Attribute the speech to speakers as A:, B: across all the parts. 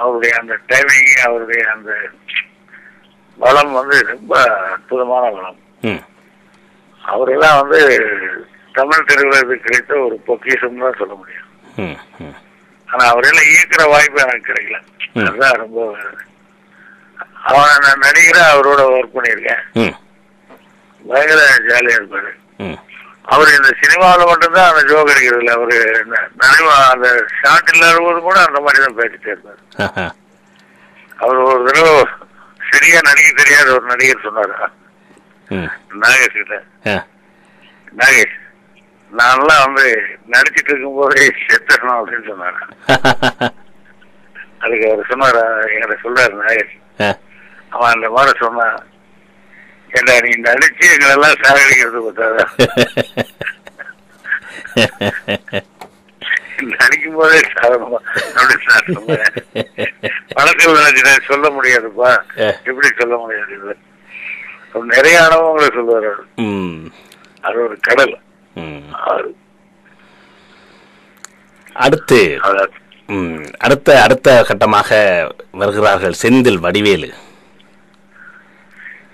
A: அவருடைய அந்த டைமிங், அவருடைய அந்த வளம் வந்து ரொம்ப அற்புதமான வளம். அவரெல்லாம் வந்து தமிழ் திரையுலகத்துக்கு கிடைத்த ஒரு பொக்கிஷம் தான் சொல்ல முடியும். ஆனா அவரெல்லாம் இயக்குற வாய்ப்பு எனக்கு கிடைக்கல. அதுதான் ரொம்ப. அவன் நான் நடிகரா அவரோட ஒர்க் பண்ணியிருக்கேன். பயங்கர ஜாலியா இருப்பாரு. அவரு இந்த சினிமாவில் மட்டும்தான் அந்த ஜோக் அடிக்கிறது இல்லை. அவரு அந்த ஷார்ட் இல்லாத போது கூட அந்த மாதிரி தான் பேசிட்டே இருப்பாரு. அவர் ஒரு தடவை சரியா நடிக்க தெரியாத ஒரு நடிகர் சொன்னாரு நாகேஷ் கிட்ட, நாகேஷ் நான்லாம் வந்து நடிச்சிட்டு இருக்கும் போதே செத்துறணும் அப்படின்னு சொன்னாரு. அதுக்கு அவர் சொன்னாரா, என்கிட்ட சொல்றாரு நாகேஷ், அவன் அந்த மாதிரி சொன்னான், ஏண்டா நீ நடிச்சு எங்களெல்லாம் சாகடிக்கிறது பார்த்தாதா, நடிக்கும் போதே சாகணுமா அப்படின்னு நான் சொன்னேன். பணத்தில் நினைச்சு சொல்ல முடியாதுப்பா, எப்படி சொல்ல முடியாது. நிறைய அனுபவங்களை சொல்லுவார். அது ஒரு கடல்.
B: அடுத்து அடுத்த அடுத்த கட்டமாக வருகிறார்கள் செந்தில், வடிவேலு.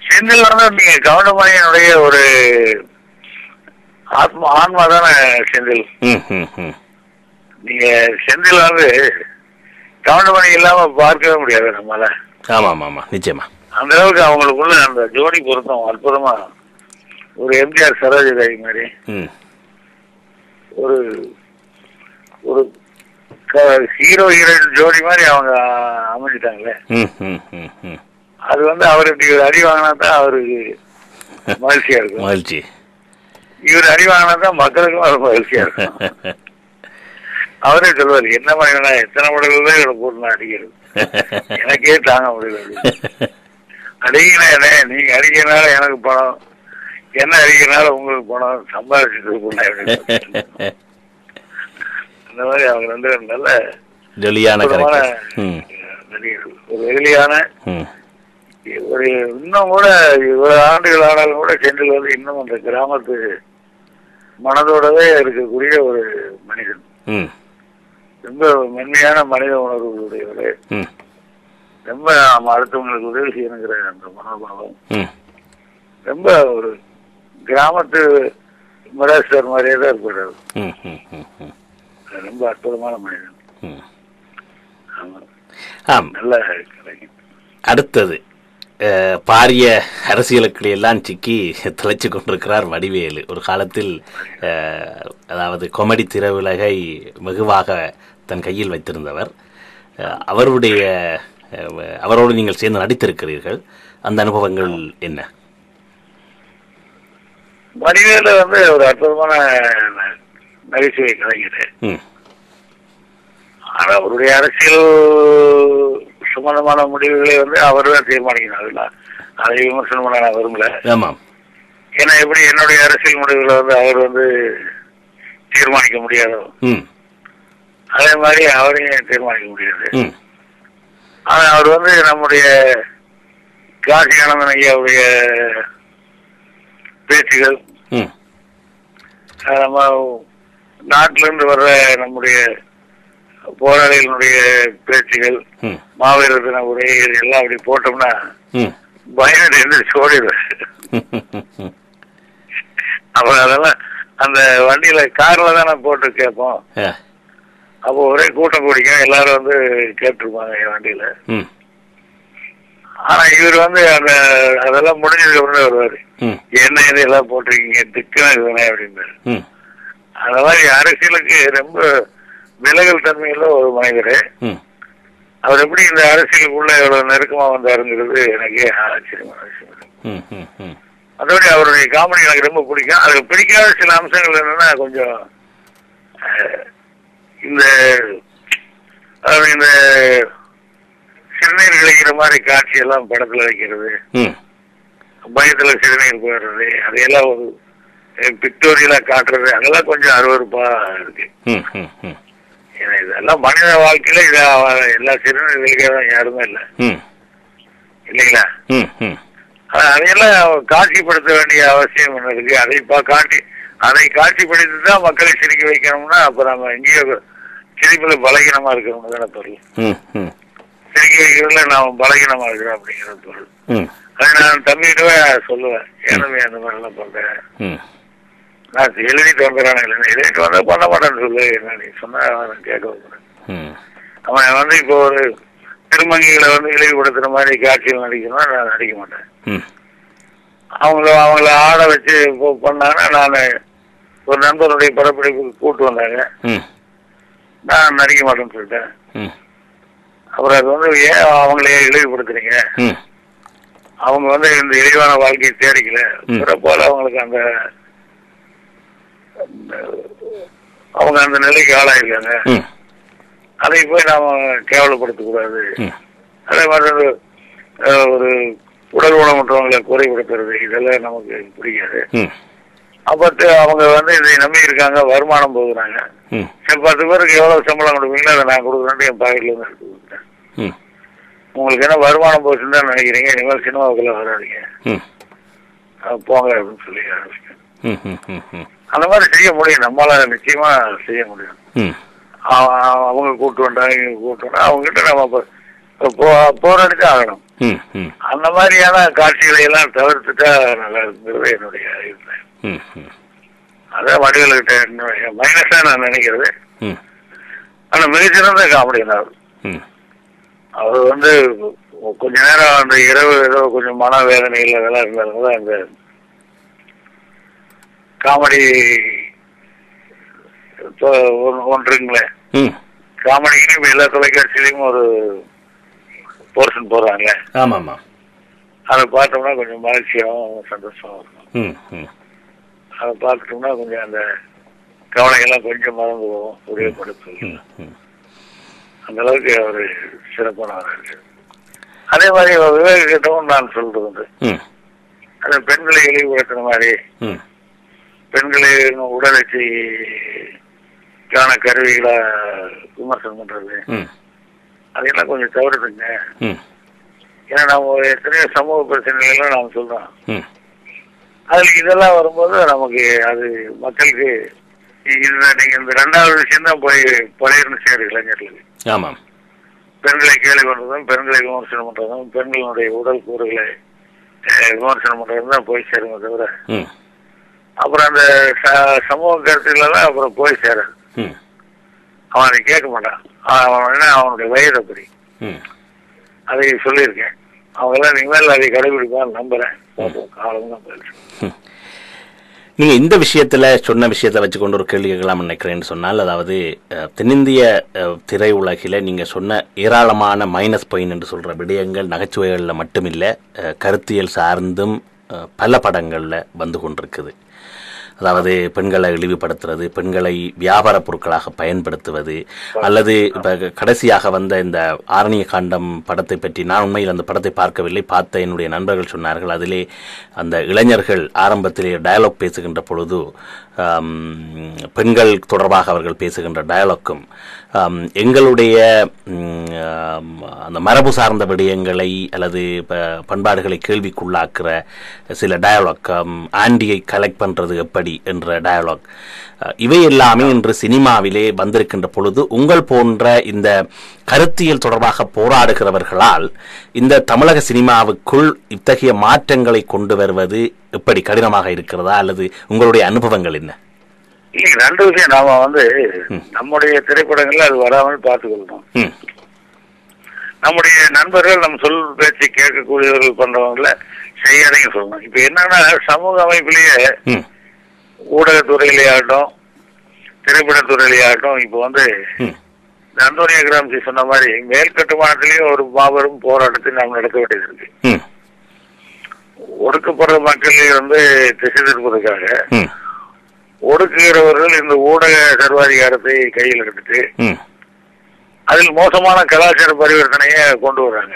A: செந்தில் வந்து நீங்க கவுண்டமணியனுடைய ஒரு ஆன்மா தானே செந்தில். நீங்க செந்தில் வந்து கவுண்டமணி இல்லாம பார்க்கவே முடியாது நம்மளால.
B: ஆமா ஆமா ஆமா, நிச்சயமா.
A: அந்த அளவுக்கு அவங்களுக்குள்ள அந்த ஜோடி பொருத்தம் அற்புதமா. ஒரு எம்ஜிஆர் சரோஜாதேவி மாதிரி ஒரு ஒரு ஹீரோ ஹீரோயின் ஜோடி மாதிரி அவங்க அமைஞ்சிட்டாங்களே. அது வந்து அவருக்கு அடி வாங்கினா தான் அவருக்கு மகிழ்ச்சியா இருக்கும்.
B: மகிழ்ச்சி.
A: இவர் அடி வாங்கினா தான் மக்களுக்கும் அது மகிழ்ச்சியா இருக்கும். அவரே சொல்வாரு, என்ன மாதிரி எத்தனை முடல்கள் தான் இவரை போட்டு நான் அடிக்கிறது, எனக்கே தாங்க முடியல. அடிக்கிறேன், நீங்க அடிக்கிறனால எனக்கு பணம், என்ன அடிக்கிறனால உங்களுக்கு பணம், சம்பாதிச்சுட்டு போன அந்த மாதிரி அவங்க வந்து நல்ல
B: வெளியான
A: ஒரு வெளியான ஒரு இன்னும் கூட இவ்வளவு ஆண்டுகள் ஆனாலும் கூட செந்தில் வந்து இன்னும் அந்த கிராமத்து மனதோடவே இருக்கக்கூடிய ஒரு மனிதன். ரொம்ப மென்மையான மனித உணர்வுகளுடையவர். ரொம்ப நம்ம அடுத்தவங்களுக்கு உதவி செய்யணுங்கிற அந்த மனோபாவம் ரொம்ப ஒரு கிராமத்து மிராஸ்டர் மாதிரியே தான் இருப்பாரு. ரொம்ப அற்புதமான மனிதன். நல்ல கிடைக்கும்.
B: அடுத்தது பாரிய அரசியலுக்களை எல்லாம் சிக்கி திளைச்சு கொண்டிருக்கிறார் வடிவேலு. ஒரு காலத்தில் அதாவது கொமெடி திரையுலகை வெகுவாக தன் கையில் வைத்திருந்தவர். அவரோடு நீங்கள் சேர்ந்து நடித்திருக்கிறீர்கள். அந்த அனுபவங்கள் என்ன?
A: வடிவேலு வந்து ஒரு அற்புதமான நகைச்சுவை கலைஞர். ஆனா அவருடைய அரசியல் சம்பந்தமான முடிவுகளை வந்து அவர் தான் தீர்மானிக்கணும். அதை விமர்சனம் பண்ண நான் விரும்பல. ஏன்னா எப்படி என்னுடைய அரசியல் முடிவுகளை வந்து அவர் வந்து தீர்மானிக்க முடியாதோ அதே மாதிரி அவரையும் தீர்மானிக்க முடியாது. ஆனா அவர் வந்து நம்முடைய காசி ஆனந்தன் ஐயாவுடைய பேச்சுகள், நம்ம நாட்டிலிருந்து வர்ற நம்முடைய போராளிகளுடைய பேச்சுகள், மாவீரர் தின உரைகள் எல்லாம் அப்படி போட்டோம்னா பயந்து எந்திரிச்சு ஓடிடுவாரு. அப்புறம் அதெல்லாம் அந்த வண்டியில கார்ல தானே போட்டு கேட்போம். அப்போ ஒரே கூட்டம் கூடிக்கும், எல்லாரும் வந்து கேட்டுருப்பாங்க என் வண்டியில. ஆனா இவர் வந்து அந்த அதெல்லாம் முடிஞ்சதுக்கு அப்புறம் வருவாரு, என்ன இதெல்லாம் போட்டிருக்கீங்க திக்குன்னு அப்படின்னாரு. அந்த மாதிரி அரசியலுக்கு ரொம்ப விலகல் தன்மையில ஒரு மனிதர். அவர் எப்படி இந்த அரசியலுக்குள்ள எவ்வளவு நெருக்கமா வந்தாருங்கிறது எனக்கே ஆச்சரியமான விஷயம். அதோட அவருடைய காமெடி எனக்கு ரொம்ப பிடிக்கும். அதுக்கு பிடிக்காத சில அம்சங்கள் என்னன்னா, கொஞ்சம் இந்த இந்த சிறுநீர் கழிக்கிற மாதிரி காட்சி எல்லாம் படத்துல வைக்கிறது, பயத்துல சிறுநீர் போயிடுறது, அதையெல்லாம் ஒரு பிக்டோரியலா காட்டுறது, அதெல்லாம் கொஞ்சம் அருவருப்பா இருக்கு. இதெல்லாம் மனித வாழ்க்கையில எல்லா சிறுநீர் கழிக்கிறதும் யாருமே இல்லை இல்லைங்களா? அதையெல்லாம் காட்சிப்படுத்த வேண்டிய அவசியம் ஒண்ணு இருக்கு. அதை காட்சிப்படுத்தி தான் மக்களை சிரிக்க வைக்கணும்னா அப்ப நம்ம எங்கேயோ சிரிப்புல பலகீனமா இருக்கணும் தானே தெரியும். நடிகர்கள் நாம் பலகீனமா இருக்கிறோம் அப்படிங்கிற பொருள். அதை நான் தம்பிக்கிட்டவே சொல்லுவேன், ஏனமே அந்த மாதிரி எல்லாம் பண்றேன், நான் எழுதிட்டு வந்துடுறானே, எழுதிட்டு வந்தா பண்ண மாட்டேன்னு சொல்லு, என்ன நீ சொன்னா கேட்க வைக்கிறேன். அவன் வந்து இப்போ ஒரு திருமங்கிகளை வந்து இழிவுபடுத்துற மாதிரி காட்சிகள் நடிக்கணும்னா நான் நடிக்க மாட்டேன். அவங்கள ஆட வச்சு பண்ணாங்கன்னா நான் ஒரு நண்பருடைய படப்பிடிப்புக்கு கூட்டு வந்தாங்க, நான் நடிக்க மாட்டேன்னு சொல்லிட்டேன். அப்புறம் அது வந்து ஏன் அவங்களே இழிவுபடுத்துறீங்க, அவங்க வந்து இந்த இழிவான வாழ்க்கையை தேடிக்கல, பிறப்பால் அவங்களுக்கு அவங்க அந்த நிலைக்கு ஆளாயிருக்காங்க, அதை போய் நாம கேவலப்படுத்தக்கூடாது. அதே மாதிரி ஒரு உடல் ஊனமுற்றவங்களை குறைபடுத்துறது இதெல்லாம் நமக்கு பிடிக்காது. அப்பட்டு அவங்க வந்து இதை நம்பி இருக்காங்க, வருமானம் போகுறாங்க. சரி 10 பேருக்கு எவ்வளவு சம்பளம் கொடுப்பீங்களோ அதை நான் கொடுக்குறேன்ட்டு என் பாக்கெட்ல இருந்து எடுத்து கொடுக்குறேன். உங்களுக்கு என்ன வருமானம் போச்சுன்னு தான் நினைக்கிறீங்க, இனிமேல் சினிமாவுக்குள்ள வராதிங்க போங்க அப்படின்னு சொல்லி ஆரம்பிச்சேன். அந்த மாதிரி செய்ய முடியும், நம்மளால நிச்சயமா செய்ய முடியும். அவங்க கூட்டு வந்தாங்க, இவங்க கூட்டு வந்தா அவங்க கிட்ட நம்ம போராடிட்டு ஆகணும். அந்த மாதிரியான காட்சிகளை எல்லாம் தவிர்த்துட்டா நல்லா இருக்கிறது என்னுடைய அபிப்பிராயம். அதான் வடிவேலுக்கிட்ட என்னுடைய மைனஸா நான் நினைக்கிறது. ஆனா மிகச்சிறந்த காமெடி தான் அவர் வந்து கொஞ்ச நேரம் அந்த இரவு ஏதோ கொஞ்சம் மன வேதனைகள் அதெல்லாம் இருந்தாலும் தான் அந்த காமெடி ஒன்றுங்களேன், காமெடிக்கு இப்ப எல்லா தொலைக்காட்சியிலையும் ஒரு போர்ஷன் போடுறாங்க. அதை பார்த்தோம்னா கொஞ்சம் மகிழ்ச்சியாகவும் சந்தோஷமா இருக்கும். அதை பார்த்துட்டோம்னா கொஞ்சம் அந்த கவலைகள்லாம் கொஞ்சம் மறந்து போகும், உதவிப்படுத்து. அந்த அளவுக்கு அவரு சிறப்பானவராக இருக்கு. அதே மாதிரி விவேகிட்டவும் நான் சொல்றது வந்து அந்த பெண்களை இழிவுபடுத்துற மாதிரி, பெண்களின் உடலட்சி காண கருவிகளா விமர்சனம் பண்றது அதெல்லாம் கொஞ்சம் தவறுதுங்க. ஏன்னா நம்ம எத்தனையோ சமூக பிரச்சனைகள்லாம் நாம சொல்றோம், அதுல இதெல்லாம் வரும்போது நமக்கு அது மக்களுக்கு நீங்க இந்த 2வது விஷயம் தான் போய் பழையர்னு சேரு இளைஞர்களுக்கு. பெண்களை கேள்வி பண்றதும், பெண்களை விமர்சனம் பண்றதும், பெண்களுடைய உடல் கூறுகளை விமர்சனம் பண்றதும் தான் போய் சேருங்க தவிர அப்புறம் அந்த சமூக கருத்துக்கள் எல்லாம் அப்புறம் போய் சேராது. அவன் அதை கேட்க மாட்டான், அவனுடைய வயது அப்படி. அதை சொல்லியிருக்கேன், அவங்க எல்லாம் இனிமேல் அதை கடைபிடிப்பான்னு நம்புறேன். காலம் தான் போயிடுச்சு.
B: நீங்க இந்த விஷயத்துல சொன்ன விஷயத்தை வச்சுக்கொண்டு ஒரு கேள்வி கேட்கலாம் நினைக்கிறேன்னு சொன்னால், அதாவது தென்னிந்திய திரையுலகில நீங்க சொன்ன ஏராளமான மைனஸ் பாயிண்ட் என்று சொல்ற விடயங்கள் நகைச்சுவைகள்ல மட்டுமில்லை, கருத்தியல் சார்ந்தும் பல படங்கள்ல வந்து கொண்டிருக்குது. அதாவது பெண்களை இழிவுபடுத்துறது, பெண்களை வியாபார பொருட்களாக பயன்படுத்துவது, அல்லது இப்ப கடைசியாக வந்த இந்த ஆரணிய காண்டம் படத்தை பற்றி நான் உண்மையில் அந்த படத்தை பார்க்கவில்லை, பார்த்த என்னுடைய நண்பர்கள் சொன்னார்கள், அதிலே அந்த இளைஞர்கள் ஆரம்பத்திலே டயலாக் பேசுகின்ற பொழுது பெண்கள் தொடர்பாக அவர்கள் பேசுகின்ற டயலாக்கும் எங்களுடைய அந்த மரபு சார்ந்த விடயங்களை அல்லது பண்பாடுகளை கேள்விக்குள்ளாக்குற சில டயலாக், ஆண்டியை கலெக்ட் பண்றது எப்படி என்ற டயலாக், இவை எல்லாமே இன்று சினிமாவிலே வந்திருக்கின்ற பொழுது உங்கள் போன்ற இந்த கருத்தியல் தொடர்பாக போராடுகிறவர்களால் இந்த தமிழக சினிமாவுக்குள் இத்தகைய மாற்றங்களை கொண்டு வருவது எப்படி கடினமாக இருக்கிறதா, அல்லது உங்களுடைய அனுபவங்கள் என்ன?
A: இல்லைங்க, 2 விஷயம். நாம வந்து நம்முடைய திரைப்படங்கள்ல அது வராமல் பார்த்துக்கொள்ளணும். நம்முடைய நண்பர்கள் நம்ம சொல் பேச்சு கேட்கக்கூடியவர்கள் பண்றவங்கள செய்யாதீங்க சொல்லணும். இப்ப என்னன்னா சமூக அமைப்பிலேயே ஊடகத்துறையிலே ஆகட்டும், திரைப்படத்துறையிலே ஆகட்டும், இப்ப வந்து அந்தோனியா கிராம்சி சொன்ன மாதிரி மேல் கட்டுமானத்திலேயே ஒரு மாபெரும் போராட்டத்தை நாம் நடத்த வேண்டியது இருக்கு. ஒடுக்கப்படுற மக்களை வந்து திசை திருப்பதற்காக ஒடுக்குகிறவர்கள் இந்த ஊடக சர்வாதிகாரத்தை கையில் எடுத்துட்டு அதில் மோசமான கலாச்சார பரிவர்த்தனைய கொண்டு வர்றாங்க.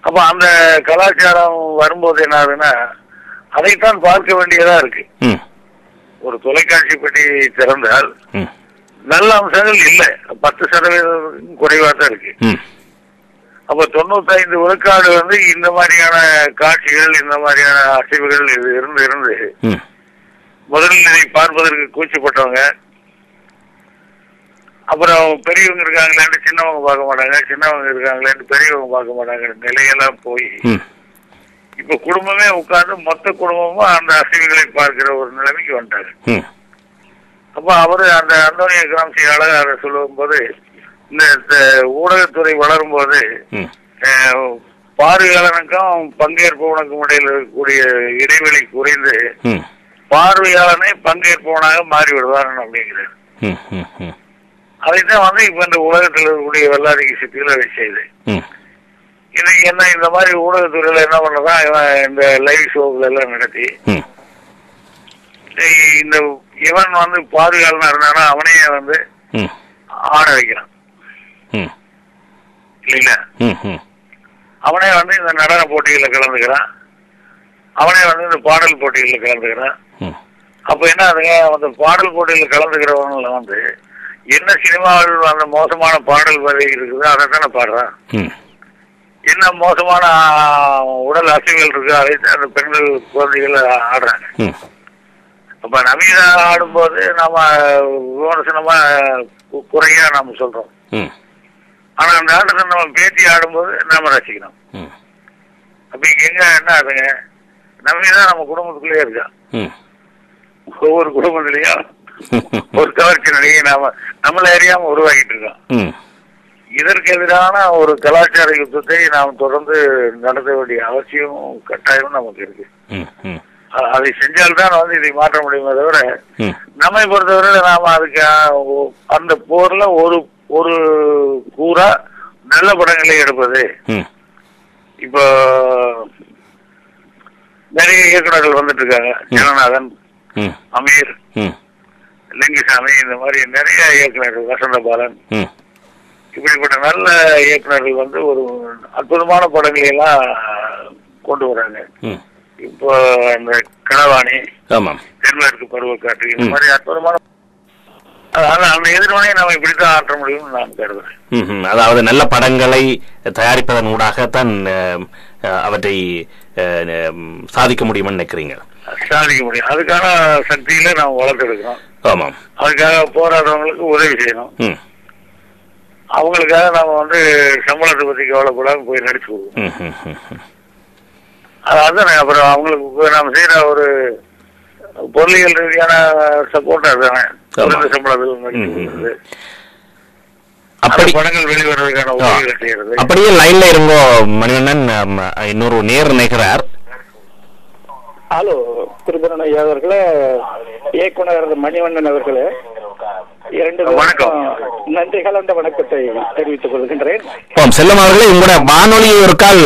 A: அப்ப அந்த கலாச்சாரம் வரும்போது என்ன ஆகுதுன்னா அதைத்தான் பார்க்க வேண்டியதா இருக்கு. ஒரு தொலைக்காட்சி பெட்டி திறந்தால் நல்ல அம்சங்கள் இல்லை, 10% குறைவா தான் இருக்கு. அப்ப 95 விழுக்காடு வந்து இந்த மாதிரியான காட்சிகள், இந்த மாதிரியான அசைவுகள் இருந்து முதலில் இதை பார்ப்பதற்கு கூச்சப்பட்டவங்க அப்புறம் பெரியவங்க இருக்காங்களேன்னு சின்னவங்க பார்க்க மாட்டாங்க, சின்னவங்க இருக்காங்களேன்னு பெரியவங்க பார்க்க மாட்டாங்க. நிலையெல்லாம் போய் இப்ப குடும்பமே உட்கார்ந்து மொத்த குடும்பமும் அந்த அசைவுகளை பார்க்கிற ஒரு நிலைமைக்கு வந்துட்டாங்க. அப்ப அவரு அந்த அந்தோனிய கிராம்சி அழகாக சொல்லும் போது, இந்த ஊடகத்துறை வளரும் போது பார்வையாளனுக்கும் பங்கேற்பவனுக்கும் இடையில் இருக்கக்கூடிய இடைவெளி குறைந்து பார்வையாளனை பங்கேற்பவனாக மாறிவிடுவார் அப்படிங்கிறார். அதைத்தான் வந்து இப்ப இந்த உலகத்தில் இருக்கக்கூடிய வெள்ளாதிக்க சக்திகளை செய்து இன்னைக்கு என்ன இந்த மாதிரி ஊடகத்துறையில என்ன பண்ணதான் இந்த லைவ் ஷோக்கள் எல்லாம் நடத்தி இந்த இவன் வந்து பார்வையாளனா இருந்தானா அவனையே வந்து ஆட வைக்கிறான் இல்லைங்களா? அவனே வந்து இந்த நடன போட்டிகளில் கலந்துக்கிறான், அவனே வந்து இந்த பாடல் போட்டிகளில் கலந்துக்கிறான். அப்ப என்ன ஆகுதுங்க, அந்த பாடல் போட்டிகளில் கலந்துக்கிறவங்கள வந்து என்ன சினிமாவில் அந்த மோசமான பாடல் வரை இருக்குதோ அதை தானே பாடுறான். என்ன மோசமான உடல் அசைவுகள் இருக்கு அதை அந்த பெண்கள் குழந்தைகள் ஆடுறாங்க. அப்ப நவீன ஆடும்போது நாம விமர்சனமா குறையா நாம சொல்றோம். ஆனா அந்த ஆட்டத்தை நம்ம பேத்தி ஆடும்போது நாம ரசிக்கணும். அப்ப இங்க எங்க என்ன ஆகுதுங்க, நவீனா நம்ம குடும்பத்துக்குள்ளேயே இருக்கா. ஒவ்வொரு குடும்பத்திலையும் ஒரு கவர்ச்சி நிலையை நம்மள அறியாம உருவாக்கிட்டு இருக்கோம். இதற்கு எதிரான ஒரு கலாச்சார யுத்தத்தை நாம் தொடர்ந்து நடத்த வேண்டிய அவசியம் கட்டாயம் நமக்கு இருக்கு. அதை செஞ்சால்தான் வந்து இதை மாற்ற முடியுமே தவிர, நம்மை பொறுத்தவரை நாம அதுக்கு அந்த போர்ல ஒரு கூறா நல்ல படங்களை எடுப்பது. இப்போ நிறைய இயக்குநர்கள் வந்துட்டு இருக்காங்க, ஜனநாதன், அமீர், லிங்குசாமி, இந்த மாதிரி நிறைய இயக்குநர்கள், வசந்தபாலன், இப்படிப்பட்ட நல்ல இயக்குநர்கள் வந்து ஒரு அற்புதமான படங்களை எல்லாம் கொண்டு வராங்க. இப்போ அந்த கனவாணி, தென்மேற்கு பருவக்காற்று, இந்த மாதிரி அற்புதமான அந்த எதிர்வினையை நம்ம இப்படித்தான் ஆற்ற முடியும்னு நான் கருதுறேன்.
B: அதாவது நல்ல படங்களை தயாரிப்பதன் ஊடாகத்தான் அவற்றை சாதிக்க முடியும்னு நினைக்கிறீங்க?
A: சாதிக்க முடியும். அதுக்கான சக்தியில நாம் வளர்த்தெடுக்கணும். ஆமாம். அதுக்காக போராடுறவங்களுக்கு உதவி செய்யணும். அவங்களுக்காக நாம வந்து சம்பளத்தை பத்தி கவலைப்படாம போய் நடிச்சு கொடுக்கணும். அதான் அப்புறம் அவங்களுக்கு நாம செய்யற ஒரு பொருளியல் ரீதியான சப்போர்ட் அதுதானே. சம்பளத்தில் நடிச்சு கொடுக்குறது, படங்கள் வெளிவரதுக்கான உதவிகளை செய்யறது.
B: அப்படியே லைன்ல இருங்கோ மணிவண்ணன். இன்னொரு நேர் நினைக்கிறார்.
C: ஹலோ திருபுவன ஐயா அவர்களே, இயக்குனர் மணிவண்ணன் அவர்களே, இரண்டு நன்றி கலந்த வணக்கத்தை தெரிவித்துக் கொள்கின்றேன்.
B: செல்லம் அவர்களே, உங்களோட வானொலி ஒரு கால்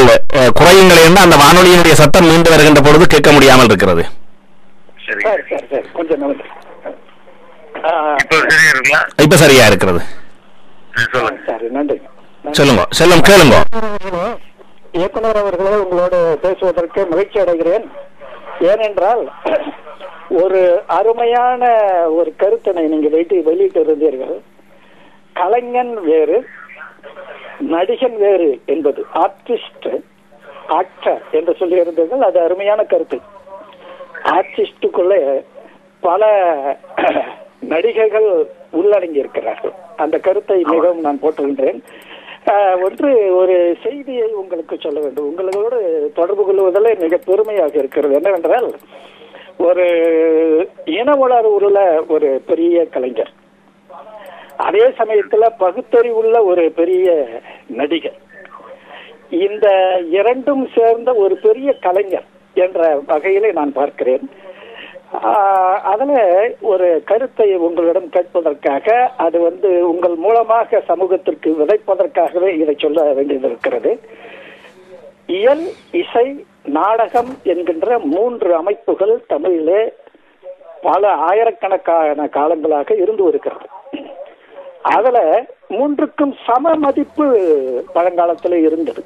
B: குறையுங்கள் என்று அந்த வானொலியினுடைய சத்தம் மீண்டு வருகின்ற பொழுது கேட்க முடியாமல் இருக்கிறது.
C: கொஞ்சம்
B: இப்ப சரியா இருக்கிறது.
C: நன்றி.
B: சொல்லுங்க செல்லம், கேளுங்க.
C: இயக்குனர் அவர்களே, உங்களோடு பேசுவதற்கு மகிழ்ச்சி அடைகிறேன். ஏனென்றால் ஒரு அருமையான ஒரு கருத்தினை நீங்க வெளியிட்டு இருந்தீர்கள். கலைஞன் வேறு, நடிகன் வேறு என்பது, ஆர்டிஸ்ட் ஆக்டர் என்று சொல்லி இருந்தீர்கள். அது அருமையான கருத்து. ஆர்டிஸ்டுக்குள்ளே பல நடிகர்கள் உள்ளடங்கி இருக்கிறார்கள். அந்த கருத்தை மிகவும் நான் போட்டுகின்றேன். ஒன்று, ஒரு செய்தியை உங்களுக்கு சொல்ல வேண்டும். உங்களோடு தொடர்பு கொள்வதில் மிக பெருமையாக இருக்கிறது. என்னவென்றால், ஒரு இன உணர்வுள்ள ஒரு பெரிய கலைஞர், அதே சமயத்துல பகுத்தறிவுள்ள ஒரு பெரிய நடிகர், இந்த இரண்டும் சேர்ந்த ஒரு பெரிய கலைஞர் என்ற வகையிலே நான் பார்க்கிறேன். அதுல ஒரு கருத்தை உங்களிடம் கேட்பதற்காக, அது வந்து உங்கள் மூலமாக சமூகத்திற்கு விதைப்பதற்காகவே இதை சொல்ல வேண்டியது இருக்கிறது. இயல், இசை, நாடகம் என்கின்ற 3 அமைப்புகள் தமிழிலே பல ஆயிரக்கணக்கான காலங்களாக இருந்து வருகிறது. அதுல 3க்கும் சம மதிப்பு பழங்காலத்தில் இருந்தது.